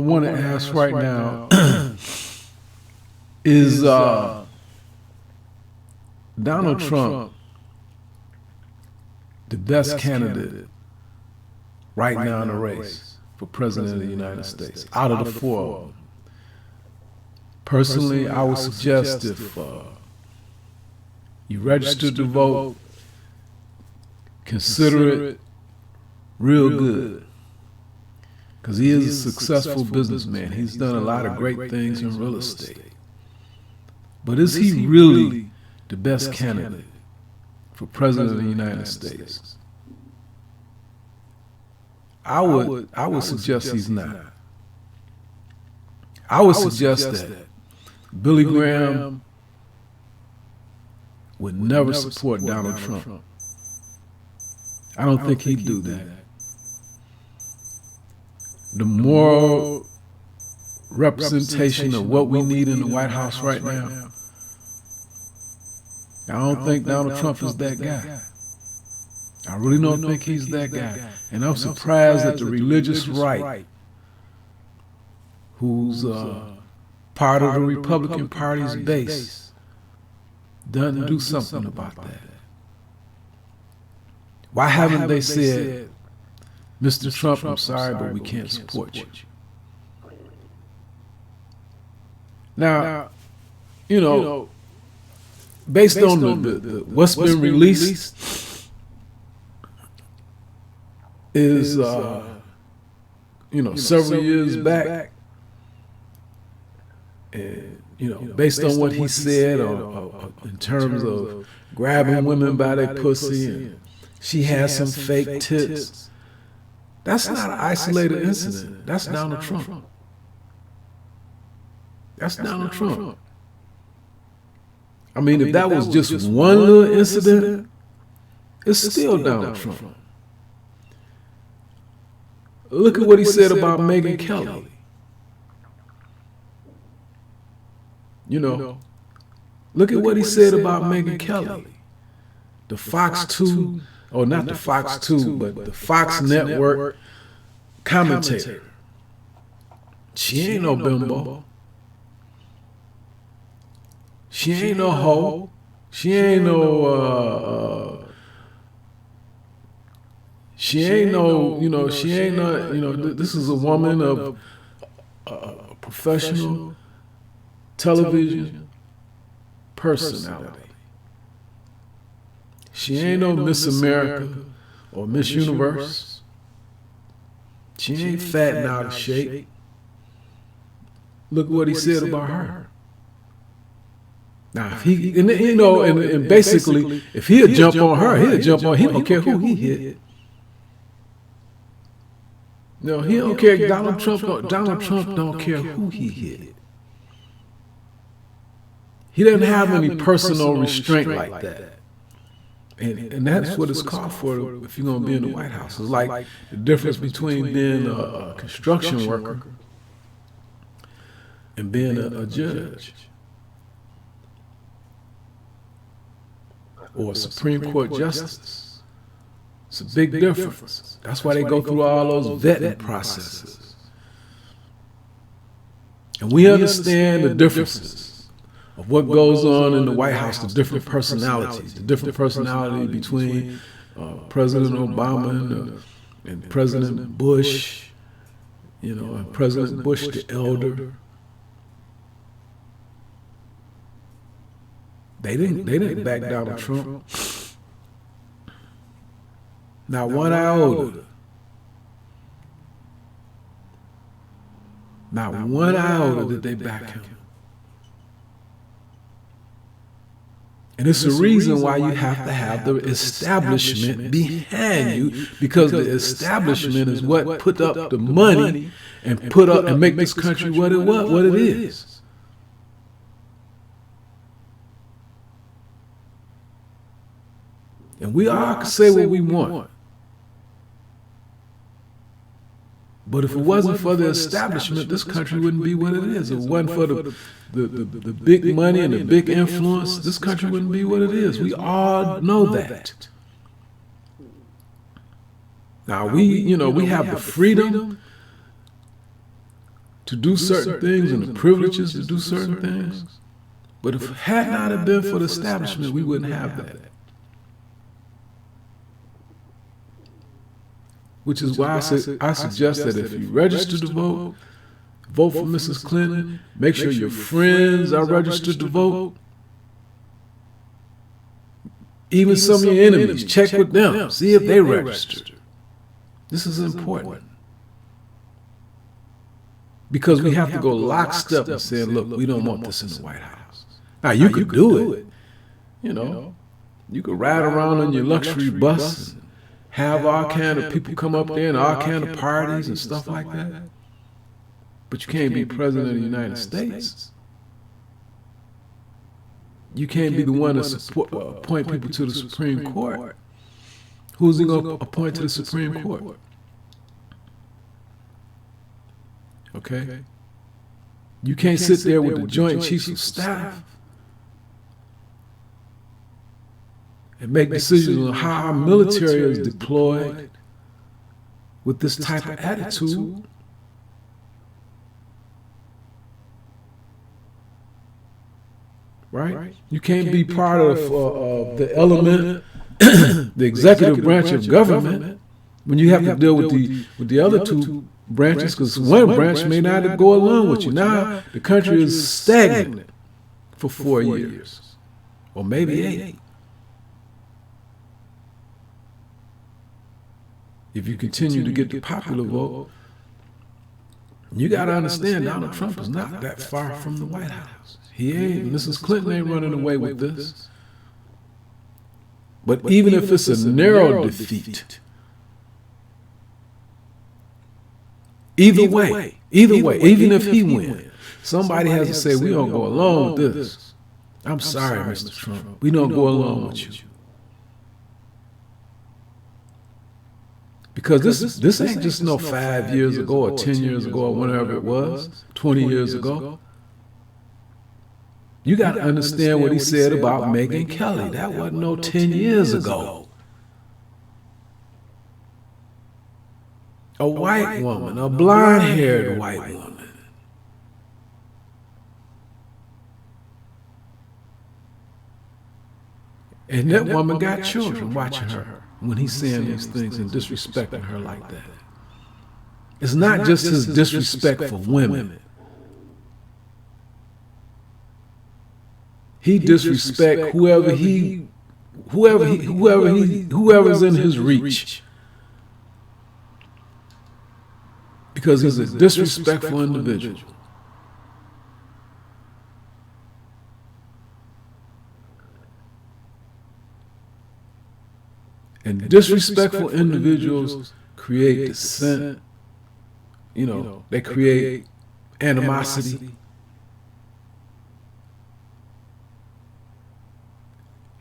want to ask right now is Donald Trump the best candidate right now in the race for president of the United States out of the four of them? Personally, I would suggest if you registered to vote, consider it real good. Because he is a successful businessman. He's done a lot of great things in real estate. But is he really the best candidate for president of the United States? I would suggest he's not. I would suggest that Billy Graham would never support Donald Trump. I don't think he'd do that. The moral representation of what we need in the White House right now, I don't think Donald Trump is that guy. I really don't think he's that guy. And I'm surprised that the religious right, who's part of the Republican Party's base, doesn't do something about that. Why haven't they said, Mr. Trump, I'm sorry, but we can't support you? Now, you know, based on the what's been released is, several years back, and, based on what he said in terms of grabbing women by their pussy, and she has some fake tits. That's not an isolated incident. That's Donald Trump. That's Donald Trump. I mean, if that was just one little incident, it's still Donald Trump. Look at what he said about Megyn Kelly. Look at what he said about Megyn Kelly. The Fox 2, or not the Fox 2, but the Fox Network commentator. She ain't no bimbo. She ain't no hoe. She ain't no, this is a woman of professional television personality. She ain't no Miss America or Miss Universe. She ain't fat and out of shape. Look what he said about her. Now, if he, and basically, if he'd jump on her, he'd jump on. He don't care who he hit. No, he don't care. Donald Trump don't care who he hit. He doesn't have any personal restraint like that. And that's what it's called for if you're going to be in the White House. It's like the difference between being a construction worker and being a judge or a Supreme Court justice. It's a big difference. That's why they go through all those vetting processes. And we understand the differences of what goes on in the White House, the different personalities, the different personality between President Obama and President Bush, and President Bush the elder. They didn't back Donald Trump. Not 1 iota. Not 1 iota did they back him. And it's the reason why you have to have the establishment behind you, because the establishment is what put up the money and put up and make this country what it is. And we all can say what we want. But if it wasn't for the establishment, this country wouldn't be what it is. If it wasn't for the big money and the big influence, this country wouldn't be what it is. We all know that. Now we have the freedom to do certain things and the privileges to do certain things. But if it had not have been for the establishment, we wouldn't have that. Which is why I suggest that if you register to vote, vote for Mrs. Clinton. Make sure your friends are registered to vote. Even some of your enemies, check with them. See if they registered. This is important. Because we have to go lockstep and say, look, we don't want this in the White House. Now, you could do it. You know, you could ride around on your luxury bus and have all kind of people come up there and all kind of parties and stuff like that. But you can't be president of the United States. You can't be the one to appoint people to the Supreme Court. Who's he going to appoint to the Supreme Court? Okay? You can't sit there with the Joint Chiefs of Staff and make decisions on how our military is deployed with this type of attitude. Right? You can't be part of the element, the executive branch of government, when you have to deal with the other two branches, because one branch may not go along with you. Now the country is stagnant for 4 years, or maybe 8. If you continue to get the popular vote, you got to understand Donald Trump is not that far from the White House. He ain't. Mrs. Clinton ain't running away with this. But even if it's a narrow defeat, either way, even if he wins, somebody has to say, we don't go along with this. I'm sorry, Mr. Trump. We don't go along with you. Because this ain't just no 5 years ago or 10 years ago or whenever it was, 20 years ago. You got to understand what he said about Megyn Kelly. That wasn't no 10 years ago. A white woman, a blonde-haired white woman. And that woman got children watching her when he's saying these things and disrespecting her like that. It's not just his disrespect for women. He disrespect whoever's in his reach. Because he's a disrespectful individual. And disrespectful individuals create dissent. You know, they create animosity.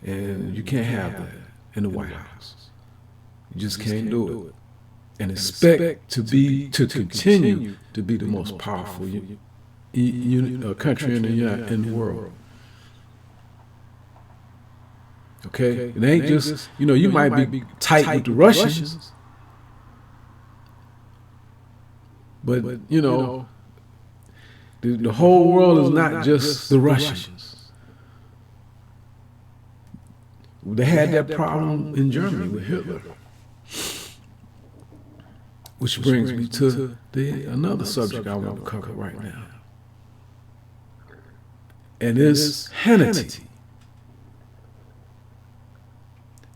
And you can't have that in the White House. You just can't do it. And expect to continue to be the most powerful country in the world. Okay? It ain't just, you might be tight with the Russians, but, the whole world is not just the Russians. They had that problem in Germany with Hitler. Which brings me to another subject I want to cover right now. And it's Hannity.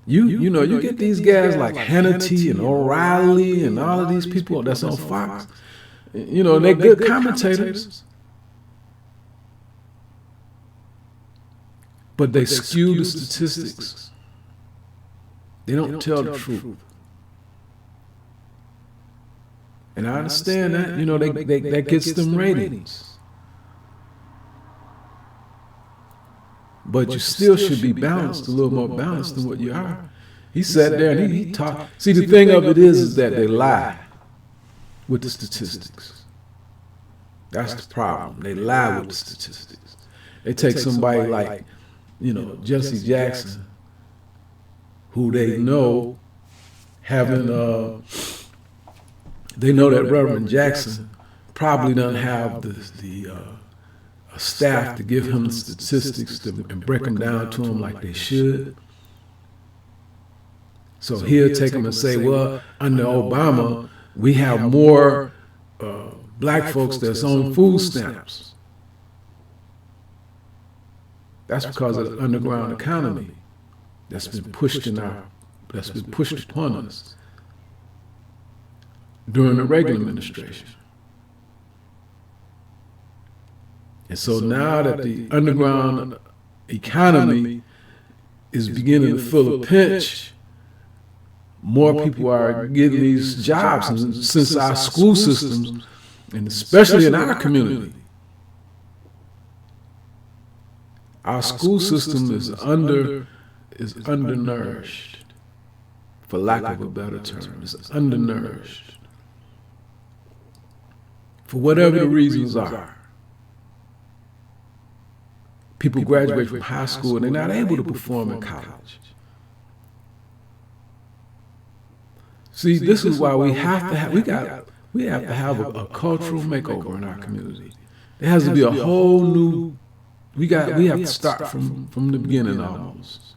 You get these guys like Hannity and O'Reilly and all of these people that's on Fox. They're good commentators. But they skew the statistics. They don't tell the truth. And I understand that, that gets them ratings. But you still should be balanced, a little more balanced than what you are. He sat there and he talked. See, the thing of it is that they lie with the statistics. That's the problem. They lie with the statistics. They take somebody like, Jesse Jackson, who they know they know that Reverend Jackson probably don't have the staff to give him the statistics and break them down to him like they should. So he'll take them and say, well, under Obama, we have more black folks that's on food stamps. That's because of the underground economy that's been pushed upon us during the Reagan administration. And so now that the underground economy is beginning to feel a pinch, more people are getting these jobs. And since our school systems, and especially in our community, our school system is undernourished, for lack of a better term. It's undernourished. For whatever the reasons are. People graduate from high school and they're not able to perform in college. See, this is why we have to have a cultural makeover in our community. There has to be a whole new. We have to start from the beginning almost.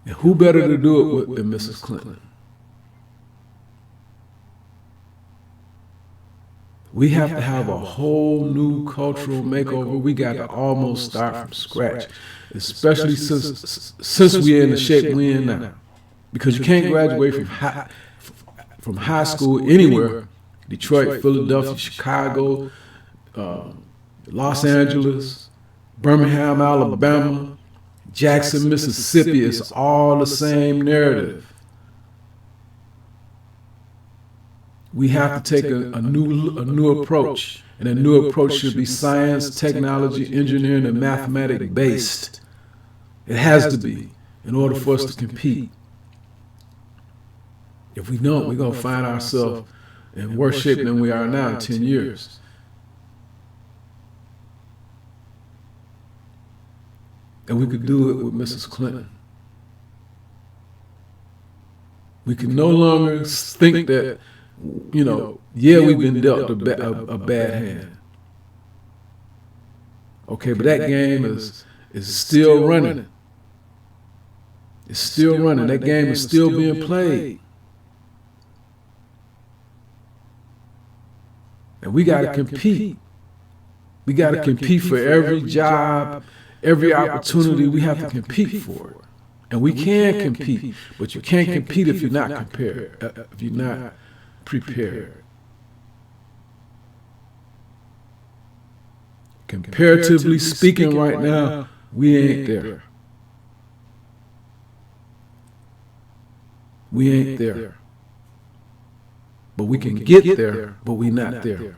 And who better to do it with than Mrs. Clinton? We have to have a whole new cultural makeover. We got to almost start from scratch, especially since we're in the shape we're in now. Because you can't graduate from high school anywhere, Detroit, Philadelphia, Chicago, Los Angeles, Birmingham, Alabama, Jackson, Mississippi. It's all the same narrative. We have to take a new approach, and a new approach should be science, technology, engineering, and mathematics based. It has to be in order for us to compete. If we don't, we're going to find ourselves in worse shape than we are now in 10 years. And we could do it with Mrs. Clinton. We can no longer think that, we've been dealt a bad hand. Okay, but that game is still running. It's still running. That game is still being played. And we got to compete. We got to compete for every job, every opportunity. We have to compete for it. And we can compete, but you can't compete if you're not prepared. If you're not prepared. Comparatively speaking, right now, we ain't there. We ain't there. But we can get there, but we're not there.